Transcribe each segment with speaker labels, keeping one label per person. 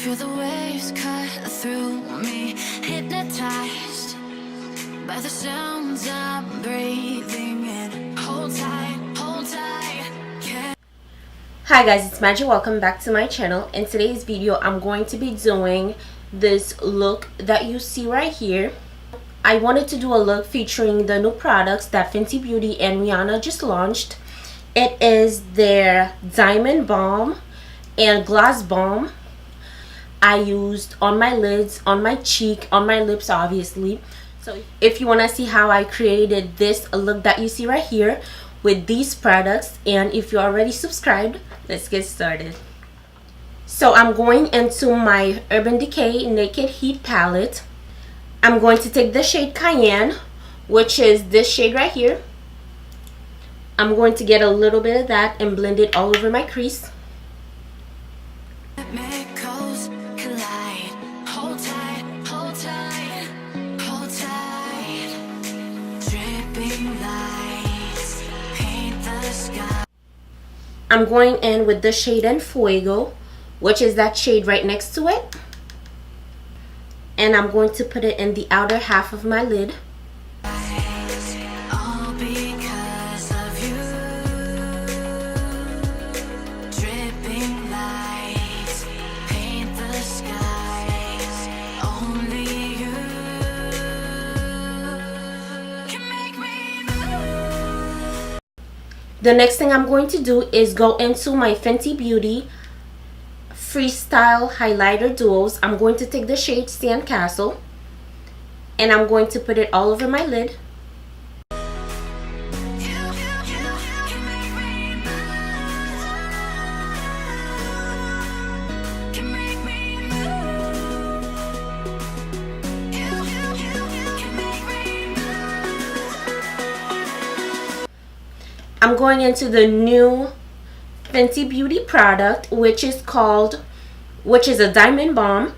Speaker 1: Feel the waves cut through me, hypnotized by the sounds I'm breathing in. Hold tight, hold tight.
Speaker 2: Hi guys, it's Magic. Welcome back to my channel. In today's video, I'm going to be doing this look that you see right here. I wanted to do a look featuring the new products that Fenty Beauty and Rihanna just launched. It is their Diamond Balm and Gloss Balm. I used on my lids, on my cheek, on my lips obviously. So if you want to see how I created this look that you see right here with these products, and if you're already subscribed, let's get started. So I'm going into my Urban Decay Naked Heat palette. I'm going to take the shade Cayenne, which is this shade right here. I'm going to get a little bit of that and blend it all over my crease. I'm going in with the shade En Fuego, which is that shade right next to it. And I'm going to put it in the outer half of my lid. The next thing I'm going to do is go into my Fenty Beauty Freestyle Highlighter Duos. I'm going to take the shade Sandcastle and I'm going to put it all over my lid. I'm going into the new Fenty Beauty product, which is a Diamond Balm.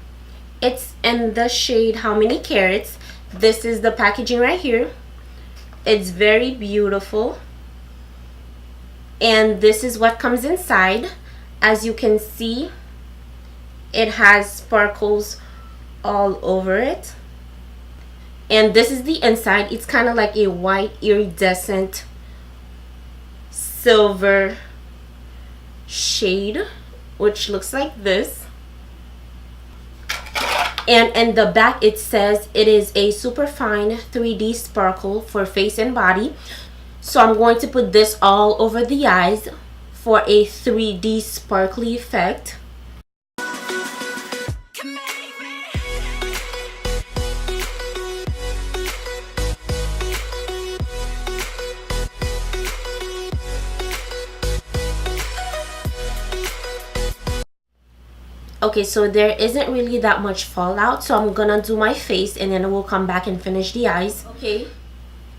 Speaker 2: It's in the shade How Many Carats. This is the packaging right here. It's very beautiful. And this is what comes inside. As you can see, it has sparkles all over it. And this is the inside. It's kind of like a white iridescent silver shade, which looks like this. And in the back it says it is a super fine 3D sparkle for face and body. So I'm going to put this all over the eyes for a 3D sparkly effect. Okay, so there isn't really that much fallout, so I'm gonna do my face and then we'll come back and finish the eyes. Okay,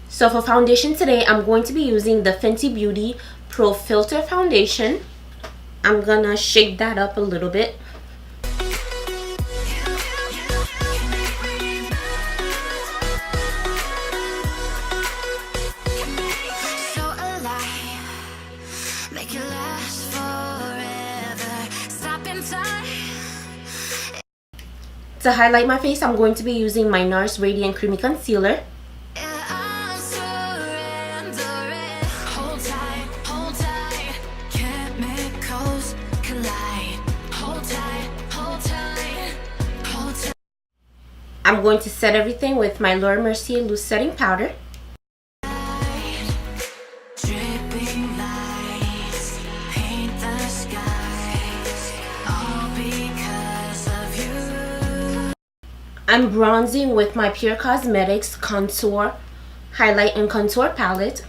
Speaker 2: so for foundation today, I'm going to be using the Fenty Beauty Pro Filter Foundation. I'm gonna shake that up a little bit. To highlight my face, I'm going to be using my NARS Radiant Creamy Concealer. I'm going to set everything with my Laura Mercier Loose Setting Powder. I'm bronzing with my Pure Cosmetics Contour Highlight and Contour Palette.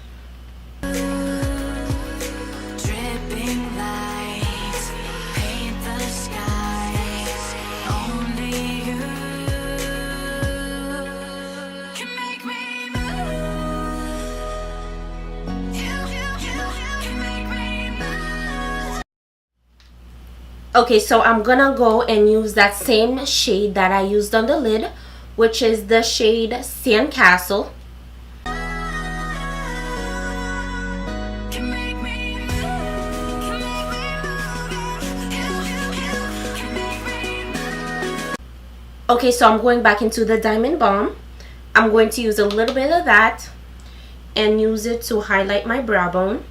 Speaker 2: Okay, so I'm gonna go and use that same shade that I used on the lid, which is the shade Sandcastle. Okay, so I'm going back into the Diamond Balm. I'm going to use a little bit of that and use it to highlight my brow bone.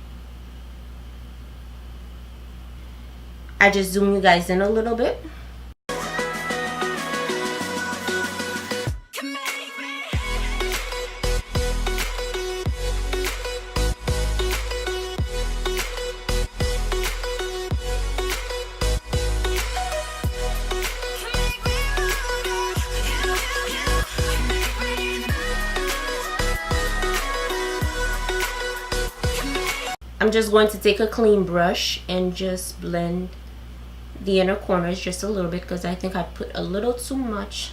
Speaker 2: I just zoom you guys in a little bit. I'm just going to take a clean brush and just blend the inner corners just a little bit because I think I put a little too much.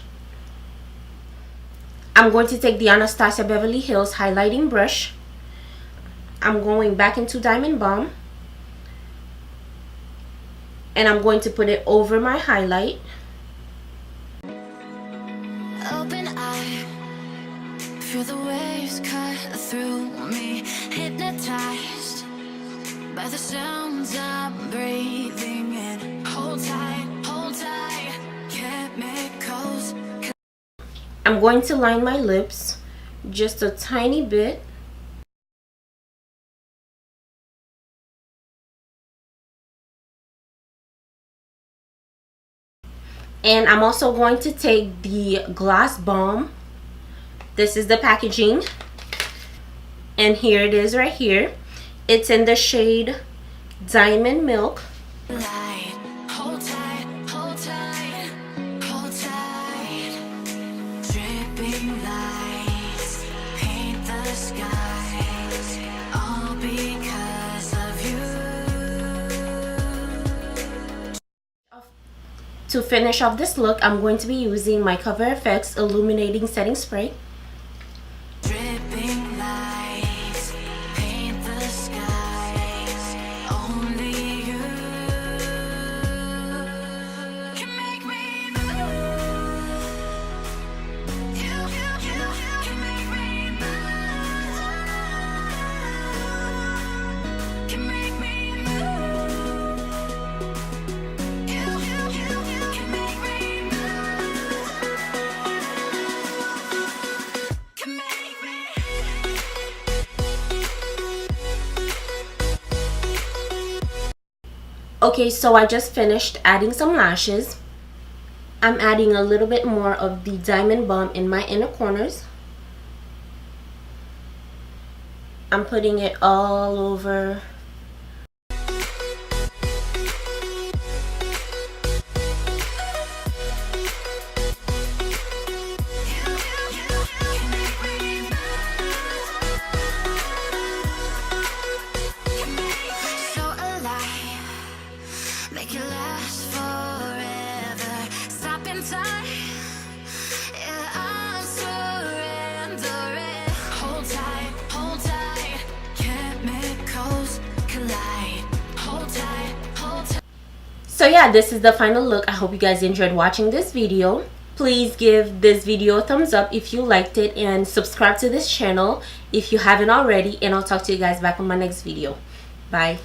Speaker 2: I'm going to take the Anastasia Beverly Hills highlighting brush. I'm going back into Diamond Balm and I'm going to put it over my highlight.
Speaker 1: Open eye, feel the waves cut through me, hypnotized by the sounds I'm breathing in. Hold tight, chemicals.
Speaker 2: I'm going to line my lips just a tiny bit. And I'm also going to take the Gloss Balm. This is the packaging. And here it is right here. It's in the shade Diamond Milk.
Speaker 1: Light, hold tight, hold tight, hold tight. Dripping lights paint the skies, all because of you.
Speaker 2: To finish off this look, I'm going to be using my Cover FX Illuminating Setting Spray.
Speaker 1: Dripping lights paint the skies, only you can make me move. You can make me move. Can make me move. You can make me move. Can make me.
Speaker 2: Okay, so I just finished adding some lashes. I'm adding a little bit more of the Diamond Balm in my inner corners. I'm putting it all over.
Speaker 1: So alive, make it last forever. Stop in time, yeah, I'm surrendering. Hold tight, chemicals collide. Hold tight.
Speaker 2: So yeah, this is the final look. I hope you guys enjoyed watching this video. Please give this video a thumbs up if you liked it and subscribe to this channel if you haven't already, and I'll talk to you guys back on my next video. Bye.